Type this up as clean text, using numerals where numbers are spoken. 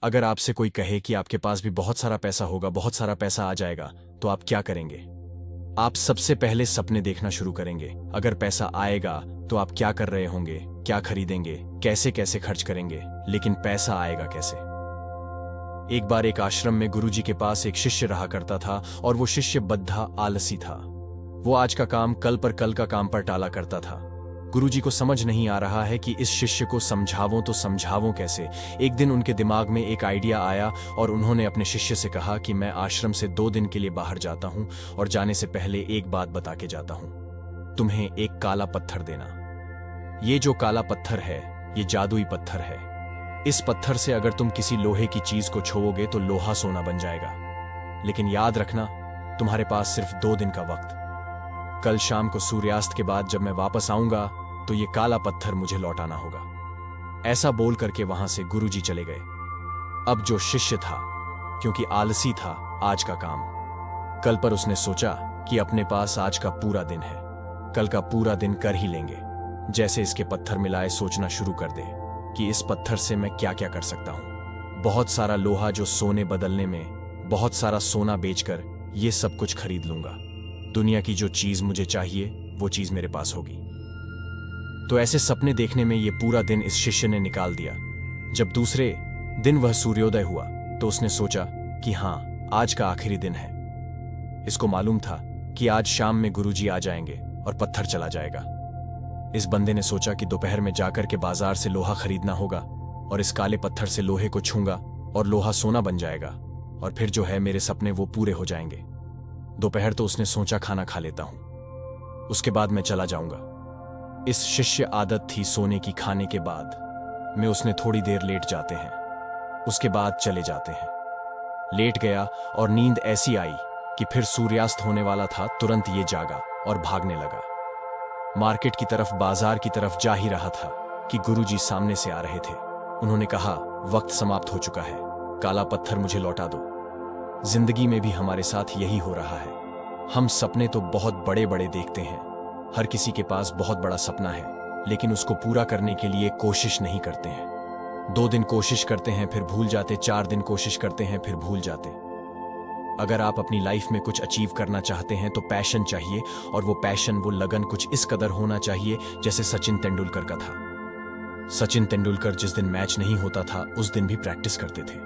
अगर आपसे कोई कहे कि आपके पास भी बहुत सारा पैसा होगा, बहुत सारा पैसा आ जाएगा, तो आप क्या करेंगे? आप सबसे पहले सपने देखना शुरू करेंगे। अगर पैसा आएगा तो आप क्या कर रहे होंगे, क्या खरीदेंगे, कैसे कैसे खर्च करेंगे। लेकिन पैसा आएगा कैसे? एक बार एक आश्रम में गुरुजी के पास एक शिष्य रहा करता था और वो शिष्य बद्धा आलसी था। वो आज का काम कल का काम पर टाला करता था। गुरुजी को समझ नहीं आ रहा है कि इस शिष्य को समझाऊं तो समझाऊं कैसे। एक दिन उनके दिमाग में एक आइडिया आया और उन्होंने अपने शिष्य से कहा कि मैं आश्रम से 2 दिन के लिए बाहर जाता हूं और जाने से पहले एक बात बता के जाता हूं। तुम्हें एक काला पत्थर देना। ये जो काला पत्थर है, ये जादुई पत्थर है। इस पत्थर से अगर तुम किसी लोहे की चीज को छुओगे तो लोहा सोना बन जाएगा। लेकिन याद रखना, तुम्हारे पास सिर्फ 2 दिन का वक्त। कल शाम को सूर्यास्त के बाद जब मैं वापस आऊंगा तो ये काला पत्थर मुझे लौटाना होगा। ऐसा बोल करके वहां से गुरुजी चले गए। अब जो शिष्य था, क्योंकि आलसी था आज का काम, कल पर उसने सोचा कि अपने पास आज का पूरा दिन है, कल का पूरा दिन कर ही लेंगे। जैसे इसके पत्थर मिलाए सोचना शुरू कर दे कि इस पत्थर से मैं क्या क्या कर सकता हूं। बहुत सारा लोहा जो सोने बदलने में, बहुत सारा सोना बेचकर ये सब कुछ खरीद लूंगा। दुनिया की जो चीज मुझे चाहिए वो चीज मेरे पास होगी। तो ऐसे सपने देखने में ये पूरा दिन इस शिष्य ने निकाल दिया। जब दूसरे दिन वह सूर्योदय हुआ तो उसने सोचा कि हां, आज का आखिरी दिन है। इसको मालूम था कि आज शाम में गुरुजी आ जाएंगे और पत्थर चला जाएगा। इस बंदे ने सोचा कि दोपहर में जाकर के बाजार से लोहा खरीदना होगा और इस काले पत्थर से लोहे को छूंगा और लोहा सोना बन जाएगा और फिर जो है मेरे सपने वो पूरे हो जाएंगे। दोपहर तो उसने सोचा खाना खा लेता हूं, उसके बाद मैं चला जाऊंगा। इस शिष्य आदत थी सोने की, खाने के बाद में उसने थोड़ी देर लेट जाते हैं, उसके बाद चले जाते हैं। लेट गया और नींद ऐसी आई कि फिर सूर्यास्त होने वाला था, तुरंत ये जागा और भागने लगा। मार्केट की तरफ, बाजार की तरफ जा ही रहा था कि गुरुजी सामने से आ रहे थे। उन्होंने कहा, वक्त समाप्त हो चुका है, काला पत्थर मुझे लौटा दो। जिंदगी में भी हमारे साथ यही हो रहा है। हम सपने तो बहुत बड़े बड़े देखते हैं, हर किसी के पास बहुत बड़ा सपना है, लेकिन उसको पूरा करने के लिए कोशिश नहीं करते हैं। 2 दिन कोशिश करते हैं फिर भूल जाते, 4 दिन कोशिश करते हैं फिर भूल जाते। अगर आप अपनी लाइफ में कुछ अचीव करना चाहते हैं तो पैशन चाहिए, और वो पैशन, वो लगन कुछ इस कदर होना चाहिए जैसे सचिन तेंदुलकर का था। सचिन तेंदुलकर जिस दिन मैच नहीं होता था उस दिन भी प्रैक्टिस करते थे।